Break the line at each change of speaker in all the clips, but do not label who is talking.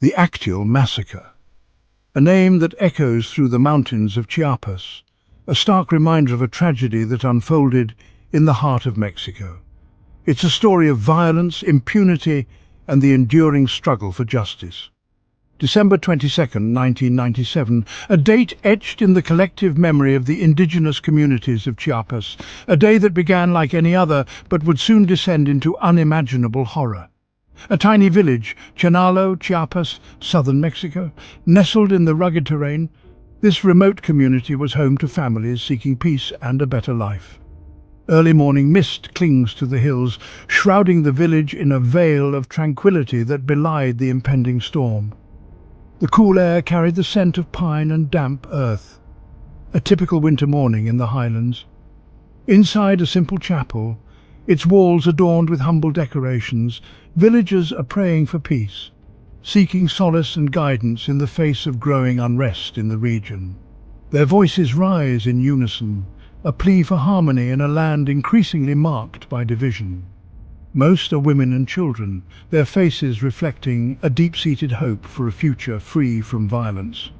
The Acteal Massacre, a name that echoes through the mountains of Chiapas, a stark reminder of a tragedy that unfolded in the heart of Mexico. It's a story of violence, impunity, and the enduring struggle for justice. December 22nd, 1997, a date etched in the collective memory of the indigenous communities of Chiapas, a day that began like any other but would soon descend into unimaginable horror. A tiny village, Chenalo, Chiapas, southern Mexico, nestled in the rugged terrain, this remote community was home to families seeking peace and a better life. Early morning mist clings to the hills, shrouding the village in a veil of tranquility that belied the impending storm. The cool air carried the scent of pine and damp earth, a typical winter morning in the highlands. Inside a simple chapel, its walls adorned with humble decorations, villagers are praying for peace, seeking solace and guidance in the face of growing unrest in the region. Their voices rise in unison, a plea for harmony in a land increasingly marked by division. Most are women and children, their faces reflecting a deep-seated hope for a future free from violence.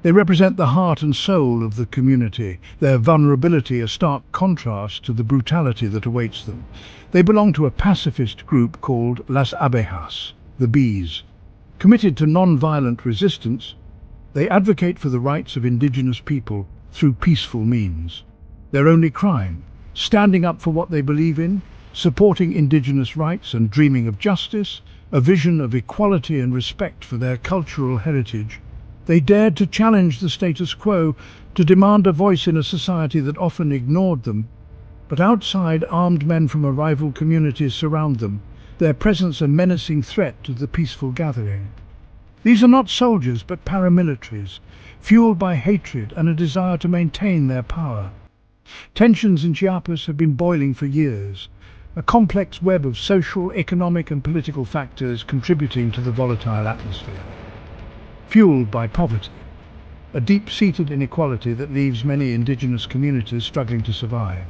They represent the heart and soul of the community, their vulnerability a stark contrast to the brutality that awaits them. They belong to a pacifist group called Las Abejas, the bees. Committed to non-violent resistance, they advocate for the rights of indigenous people through peaceful means. Their only crime, standing up for what they believe in, supporting indigenous rights and dreaming of justice, a vision of equality and respect for their cultural heritage. They dared to challenge the status quo, to demand a voice in a society that often ignored them. But outside, armed men from rival communities surround them, their presence a menacing threat to the peaceful gathering. These are not soldiers but paramilitaries, fueled by hatred and a desire to maintain their power. Tensions in Chiapas have been boiling for years, a complex web of social, economic and political factors contributing to the volatile atmosphere. Fueled by poverty, a deep-seated inequality that leaves many indigenous communities struggling to survive.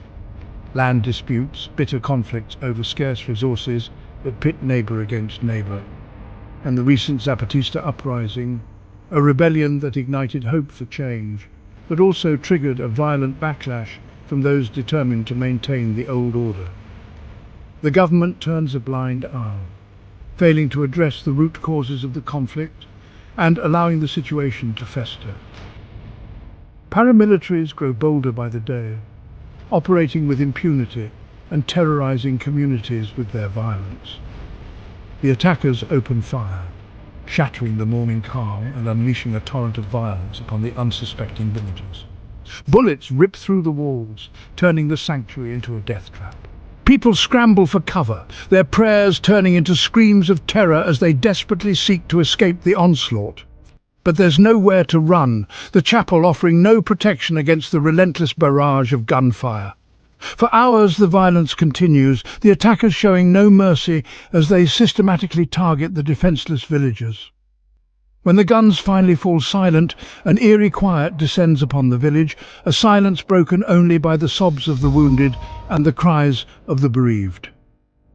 Land disputes, bitter conflicts over scarce resources that pit neighbor against neighbor. And the recent Zapatista uprising, a rebellion that ignited hope for change, but also triggered a violent backlash from those determined to maintain the old order. The government turns a blind eye, failing to address the root causes of the conflict and allowing the situation to fester. Paramilitaries grow bolder by the day, operating with impunity and terrorizing communities with their violence. The attackers open fire, shattering the morning calm and unleashing a torrent of violence upon the unsuspecting villagers. Bullets rip through the walls, turning the sanctuary into a death trap. People scramble for cover, their prayers turning into screams of terror as they desperately seek to escape the onslaught. But there's nowhere to run, the chapel offering no protection against the relentless barrage of gunfire. For hours the violence continues, the attackers showing no mercy as they systematically target the defenseless villagers. When the guns finally fall silent, an eerie quiet descends upon the village, a silence broken only by the sobs of the wounded and the cries of the bereaved.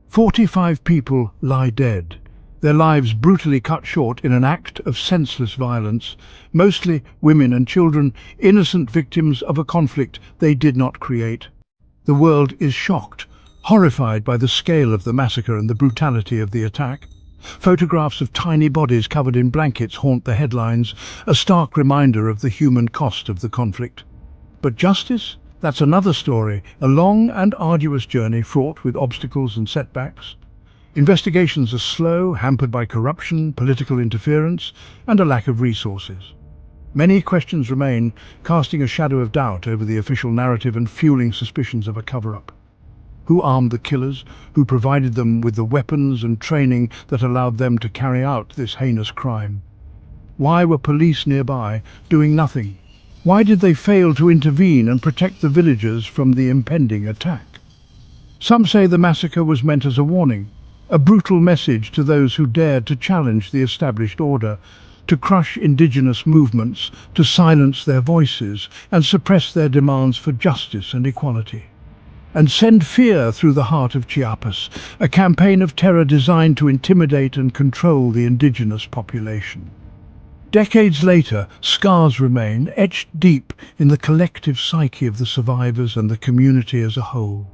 45 people lie dead, their lives brutally cut short in an act of senseless violence, mostly women and children, innocent victims of a conflict they did not create. The world is shocked, horrified by the scale of the massacre and the brutality of the attack. Photographs of tiny bodies covered in blankets haunt the headlines, a stark reminder of the human cost of the conflict. But justice? That's another story, a long and arduous journey fraught with obstacles and setbacks. Investigations are slow, hampered by corruption, political interference, and a lack of resources. Many questions remain, casting a shadow of doubt over the official narrative and fueling suspicions of a cover-up. Who armed the killers? Who provided them with the weapons and training that allowed them to carry out this heinous crime? Why were police nearby, doing nothing? Why did they fail to intervene and protect the villagers from the impending attack? Some say the massacre was meant as a warning, a brutal message to those who dared to challenge the established order, to crush indigenous movements, to silence their voices and suppress their demands for justice and equality. and send fear through the heart of Chiapas, a campaign of terror designed to intimidate and control the indigenous population. Decades later, scars remain, etched deep in the collective psyche of the survivors and the community as a whole.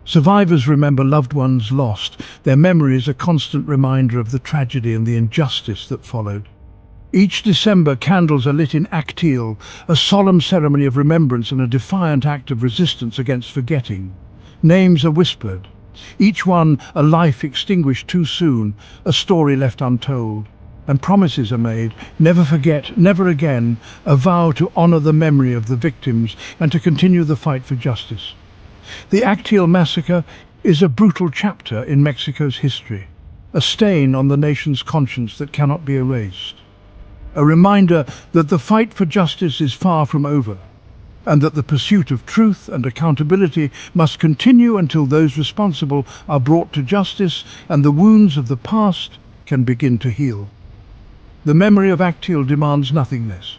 Survivors remember loved ones lost, their memories a constant reminder of the tragedy and the injustice that followed. Each December, candles are lit in Acteal, a solemn ceremony of remembrance and a defiant act of resistance against forgetting. Names are whispered, each one a life extinguished too soon, a story left untold. And promises are made, never forget, never again, a vow to honor the memory of the victims and to continue the fight for justice. The Acteal Massacre is a brutal chapter in Mexico's history, a stain on the nation's conscience that cannot be erased. A reminder that the fight for justice is far from over, and that the pursuit of truth and accountability must continue until those responsible are brought to justice and the wounds of the past can begin to heal. The memory of Acteal demands nothing less.